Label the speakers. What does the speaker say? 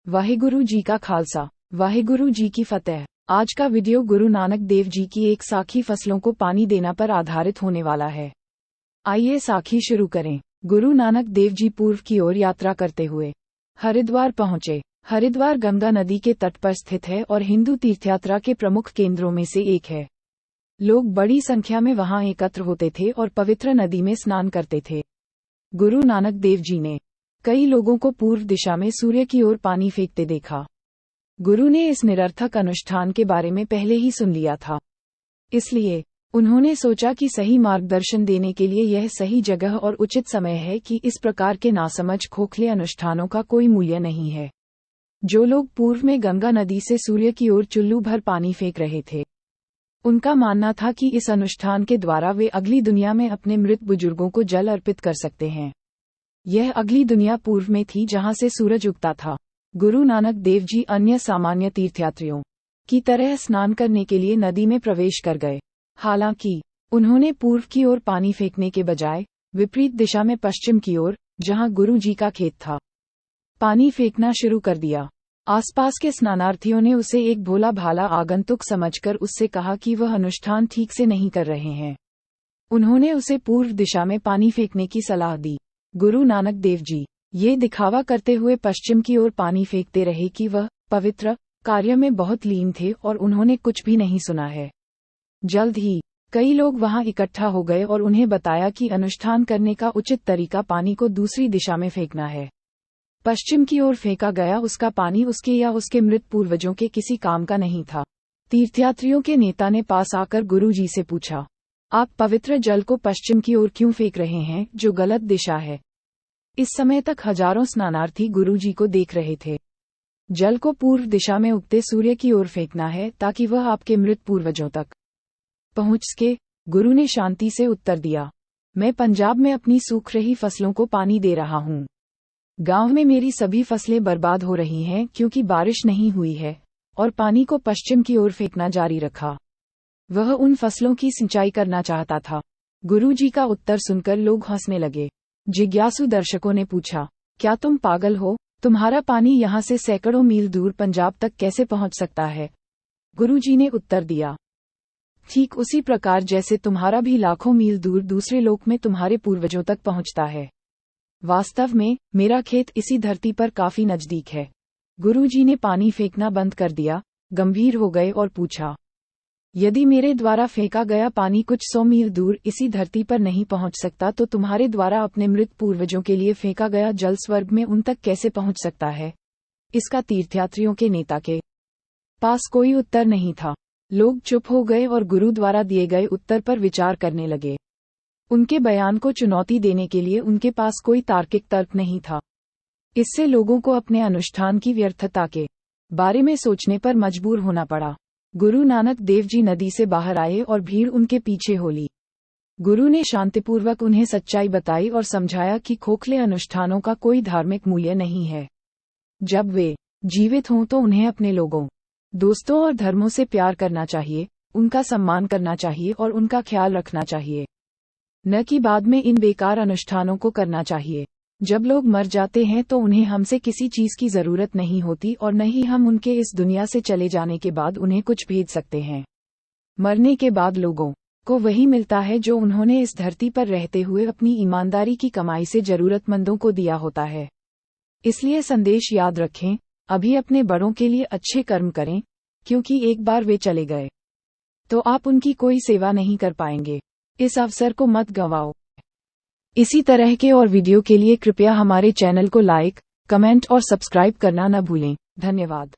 Speaker 1: वाहेगुरु जी का खालसा, वाहेगुरु जी की फतेह। आज का वीडियो गुरु नानक देव जी की एक साखी फसलों को पानी देना पर आधारित होने वाला है। आइए साखी शुरू करें। गुरु नानक देव जी पूर्व की ओर यात्रा करते हुए हरिद्वार पहुंचे। हरिद्वार गंगा नदी के तट पर स्थित है और हिंदू तीर्थयात्रा के प्रमुख केंद्रों में से एक है। लोग बड़ी संख्या में वहां एकत्र होते थे और पवित्र नदी में स्नान करते थे। गुरु नानक देव जी ने कई लोगों को पूर्व दिशा में सूर्य की ओर पानी फेंकते देखा। गुरु ने इस निरर्थक अनुष्ठान के बारे में पहले ही सुन लिया था, इसलिए उन्होंने सोचा कि सही मार्गदर्शन देने के लिए यह सही जगह और उचित समय है कि इस प्रकार के नासमझ खोखले अनुष्ठानों का कोई मूल्य नहीं है। जो लोग पूर्व में गंगा नदी से सूर्य की ओर चुल्लू भर पानी फेंक रहे थे, उनका मानना था कि इस अनुष्ठान के द्वारा वे अगली दुनिया में अपने मृत बुजुर्गों को जल अर्पित कर सकते हैं। यह अगली दुनिया पूर्व में थी जहां से सूरज उगता था। गुरु नानक देव जी अन्य सामान्य तीर्थयात्रियों की तरह स्नान करने के लिए नदी में प्रवेश कर गए। हालांकि उन्होंने पूर्व की ओर पानी फेंकने के बजाय विपरीत दिशा में पश्चिम की ओर, जहां गुरु जी का खेत था, पानी फेंकना शुरू कर दिया। आसपास के स्नानार्थियों ने उसे एक भोला भाला आगंतुक समझकर उससे कहा कि वह अनुष्ठान ठीक से नहीं कर रहे हैं। उन्होंने उसे पूर्व दिशा में पानी फेंकने की सलाह दी। गुरु नानक देव जी ये दिखावा करते हुए पश्चिम की ओर पानी फेंकते रहे कि वह पवित्र कार्य में बहुत लीन थे और उन्होंने कुछ भी नहीं सुना है। जल्द ही कई लोग वहां इकट्ठा हो गए और उन्हें बताया कि अनुष्ठान करने का उचित तरीका पानी को दूसरी दिशा में फेंकना है। पश्चिम की ओर फेंका गया उसका पानी उसके या उसके मृत पूर्वजों के किसी काम का नहीं था। तीर्थयात्रियों के नेता ने पास आकर गुरु जी से पूछा, आप पवित्र जल को पश्चिम की ओर क्यों फेंक रहे हैं, जो गलत दिशा है? इस समय तक हजारों स्नानार्थी गुरु जी को देख रहे थे। जल को पूर्व दिशा में उगते सूर्य की ओर फेंकना है ताकि वह आपके मृत पूर्वजों तक पहुंच सके। गुरु ने शांति से उत्तर दिया, मैं पंजाब में अपनी सूख रही फसलों को पानी दे रहा हूं। गांव में मेरी सभी फसलें बर्बाद हो रही हैं क्योंकि बारिश नहीं हुई है, और पानी को पश्चिम की ओर फेंकना जारी रखा। वह उन फसलों की सिंचाई करना चाहता था। गुरु जी का उत्तर सुनकर लोग हंसने लगे। जिज्ञासु दर्शकों ने पूछा, क्या तुम पागल हो? तुम्हारा पानी यहाँ से सैकड़ों मील दूर पंजाब तक कैसे पहुँच सकता है? गुरु जी ने उत्तर दिया, ठीक उसी प्रकार जैसे तुम्हारा भी लाखों मील दूर दूसरे लोक में तुम्हारे पूर्वजों तक पहुँचता है। वास्तव में मेरा खेत इसी धरती पर काफी नजदीक है। गुरु जी ने पानी फेंकना बंद कर दिया, गंभीर हो गए और पूछा, यदि मेरे द्वारा फेंका गया पानी कुछ 100 मील दूर इसी धरती पर नहीं पहुंच सकता, तो तुम्हारे द्वारा अपने मृत पूर्वजों के लिए फेंका गया जल स्वर्ग में उन तक कैसे पहुंच सकता है? इसका तीर्थयात्रियों के नेता के पास कोई उत्तर नहीं था। लोग चुप हो गए और गुरु द्वारा दिए गए उत्तर पर विचार करने लगे। उनके बयान को चुनौती देने के लिए उनके पास कोई तार्किक तर्क नहीं था। इससे लोगों को अपने अनुष्ठान की व्यर्थता के बारे में सोचने पर मजबूर होना पड़ा। गुरु नानक देव जी नदी से बाहर आए और भीड़ उनके पीछे हो ली। गुरु ने शांतिपूर्वक उन्हें सच्चाई बताई और समझाया कि खोखले अनुष्ठानों का कोई धार्मिक मूल्य नहीं है। जब वे जीवित हों तो उन्हें अपने लोगों, दोस्तों और धर्मों से प्यार करना चाहिए, उनका सम्मान करना चाहिए और उनका ख्याल रखना चाहिए, न कि बाद में इन बेकार अनुष्ठानों को करना चाहिए। जब लोग मर जाते हैं तो उन्हें हमसे किसी चीज की जरूरत नहीं होती और न ही हम उनके इस दुनिया से चले जाने के बाद उन्हें कुछ भेज सकते हैं। मरने के बाद लोगों को वही मिलता है जो उन्होंने इस धरती पर रहते हुए अपनी ईमानदारी की कमाई से जरूरतमंदों को दिया होता है। इसलिए संदेश याद रखें, अभी अपने बड़ों के लिए अच्छे कर्म करें, क्योंकि एक बार वे चले गए तो आप उनकी कोई सेवा नहीं कर पाएंगे। इस अवसर को मत गंवाओ। इसी तरह के और वीडियो के लिए कृपया हमारे चैनल को लाइक, कमेंट और सब्सक्राइब करना न भूलें। धन्यवाद।